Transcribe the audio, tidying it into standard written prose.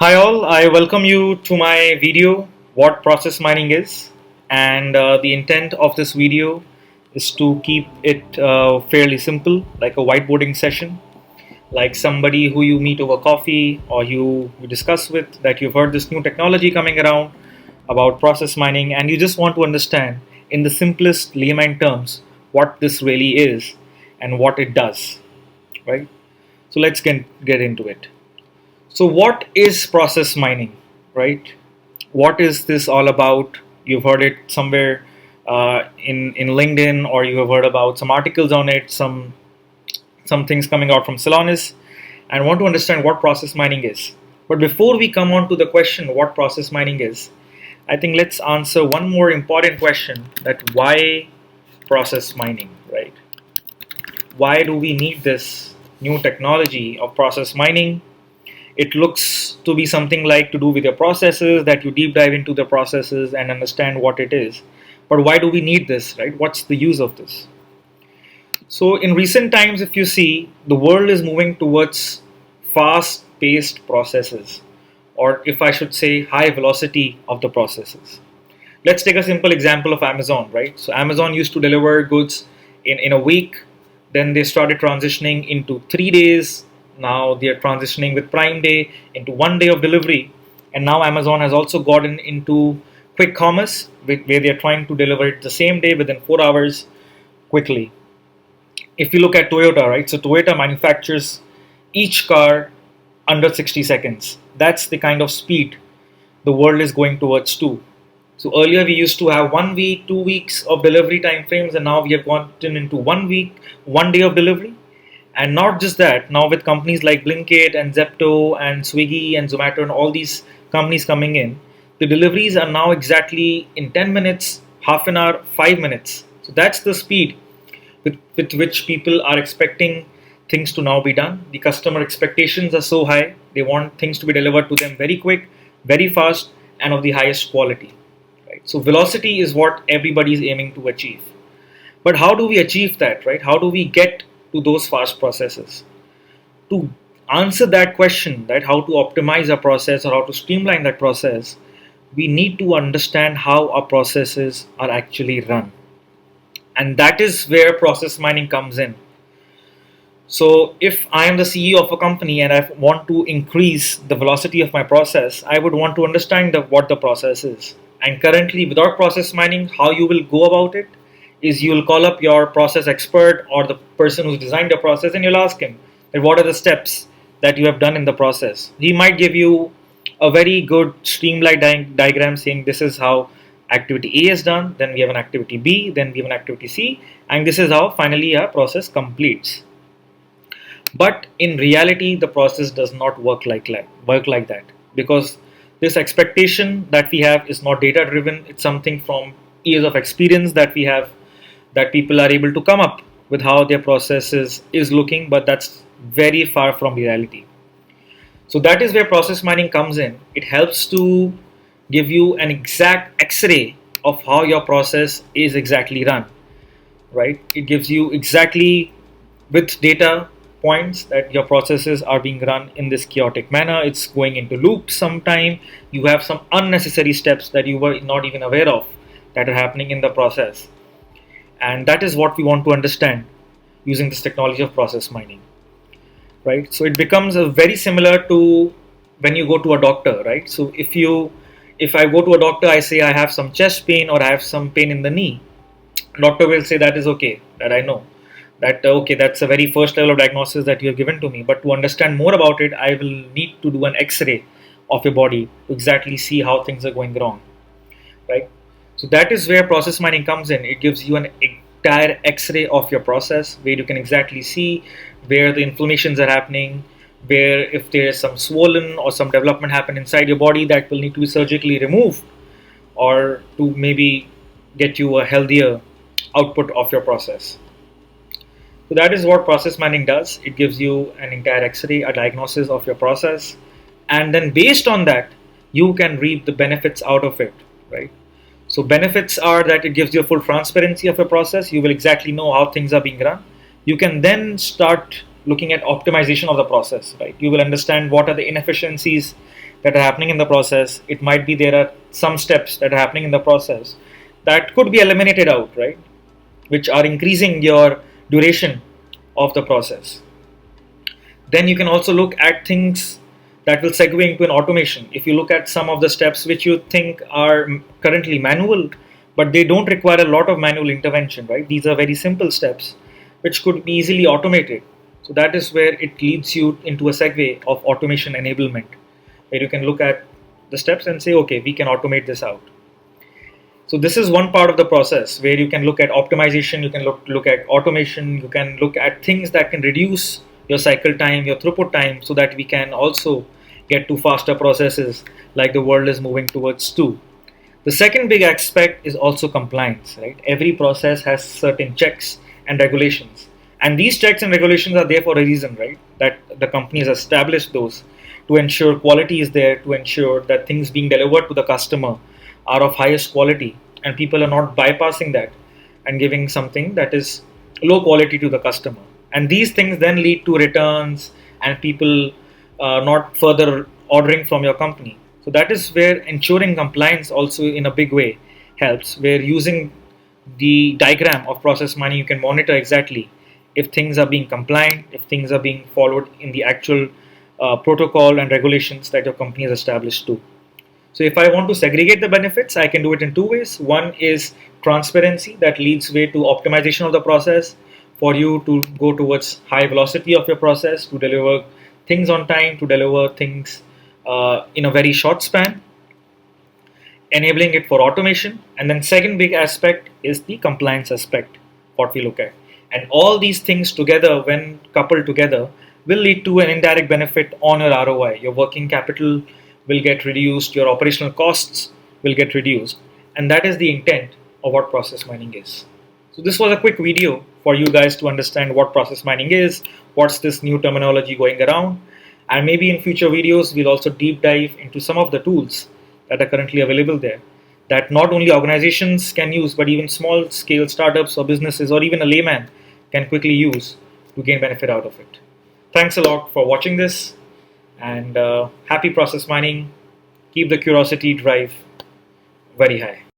Hi all, I welcome you to my video, what process mining is, and the intent of this video is to keep it fairly simple, like a whiteboarding session, like somebody who you meet over coffee or you discuss with that you've heard this new technology coming around about process mining and you just want to understand in the simplest layman terms what this really is and what it does, right? So let's get into it. So, what is process mining, right? What is this all about? You've heard it somewhere in LinkedIn, or you have heard about some articles on it, some things coming out from Celonis, and want to understand what process mining is. But before we come on to the question what process mining is, I think let's answer one more important question: that why process mining, right? Why do we need this new technology of process mining? It looks to be something like to do with your processes, that you deep dive into the processes and understand what it is. But why do we need this, right? What's the use of this? So in recent times, if you see, the world is moving towards fast paced processes, or if I should say high velocity of the processes. Let's take a simple example of Amazon, right? So Amazon used to deliver goods in a week, then they started transitioning into 3 days. Now they are transitioning with Prime Day into 1 day of delivery. And now Amazon has also gotten into quick commerce, where they are trying to deliver it the same day within 4 hours quickly. If you look at Toyota, right? So Toyota manufactures each car under 60 seconds. That's the kind of speed the world is going towards too. So earlier we used to have 1 week, 2 weeks of delivery time frames, and now we have gotten into 1 week, 1 day of delivery. And not just that, now with companies like Blinkit and Zepto and Swiggy and Zomato and all these companies coming in, the deliveries are now exactly in 10 minutes, half an hour, 5 minutes. So that's the speed with which people are expecting things to now be done. The customer expectations are so high, they want things to be delivered to them very quick, very fast, and of the highest quality. Right? So velocity is what everybody is aiming to achieve. But how do we achieve that, right? How do we get to those fast processes? To answer that question, right, how to optimize a process or how to streamline that process, we need to understand how our processes are actually run. And that is where process mining comes in. So if I am the CEO of a company and I want to increase the velocity of my process, I would want to understand what the process is. And currently, without process mining, how you will go about it is you will call up your process expert or the person who's designed the process and you'll ask him that what are the steps that you have done in the process. He might give you a very good streamlined diagram saying this is how activity A is done, then we have an activity B, then we have an activity C, and this is how finally our process completes. But in reality, the process does not work like that, because this expectation that we have is not data driven. It's something from years of experience that we have, that people are able to come up with how their processes is looking, but that's very far from reality. So that is where process mining comes in. It helps to give you an exact x-ray of how your process is exactly run, right? It gives you exactly with data points that your processes are being run in this chaotic manner. It's going into loops sometime. You have some unnecessary steps that you were not even aware of that are happening in the process. And that is what we want to understand using this technology of process mining, right? So it becomes a very similar to when you go to a doctor, right? So if I go to a doctor, I say I have some chest pain or I have some pain in the knee. Doctor will say that is okay, that I know that okay, that's a very first level of diagnosis that you have given to me, but to understand more about it I will need to do an x-ray of your body to exactly see how things are going wrong, right? So that is where process mining comes in. It gives you an entire x-ray of your process where you can exactly see where the inflammations are happening, where if there is some swollen or some development happen inside your body that will need to be surgically removed, or to maybe get you a healthier output of your process. So that is what process mining does. It gives you an entire x-ray, a diagnosis of your process, and then based on that, you can reap the benefits out of it, right? So benefits are that it gives you a full transparency of your process. You will exactly know how things are being run. You can then start looking at optimization of the process, right? You will understand what are the inefficiencies that are happening in the process. It might be there are some steps that are happening in the process that could be eliminated out, right? Which are increasing your duration of the process. Then you can also look at things that will segue into an automation. If you look at some of the steps which you think are currently manual, but they don't require a lot of manual intervention, right? These are very simple steps which could be easily automated. So that is where it leads you into a segue of automation enablement, where you can look at the steps and say, okay, we can automate this out. So this is one part of the process where you can look at optimization, you can look at automation, you can look at things that can reduce your cycle time, your throughput time, so that we can also get to faster processes like the world is moving towards too. The second big aspect is also compliance, right? Every process has certain checks and regulations. And these checks and regulations are there for a reason, right? That the company has established those to ensure quality is there, to ensure that things being delivered to the customer are of highest quality and people are not bypassing that and giving something that is low quality to the customer. And these things then lead to returns and people not further ordering from your company. So that is where ensuring compliance also in a big way helps, where using the diagram of process mining you can monitor exactly if things are being compliant, if things are being followed in the actual protocol and regulations that your company has established too. So if I want to segregate the benefits, I can do it in two ways. One is transparency that leads way to optimization of the process for you to go towards high velocity of your process, to deliver things on time, to deliver things in a very short span, enabling it for automation. And then second big aspect is the compliance aspect, what we look at. And all these things together, when coupled together, will lead to an indirect benefit on your ROI. Your working capital will get reduced, your operational costs will get reduced. And that is the intent of what process mining is. So this was a quick video for you guys to understand what process mining is, what's this new terminology going around, and maybe in future videos we'll also deep dive into some of the tools that are currently available there that not only organizations can use, but even small scale startups or businesses or even a layman can quickly use to gain benefit out of it. Thanks a lot for watching this, and happy process mining. Keep the curiosity drive very high.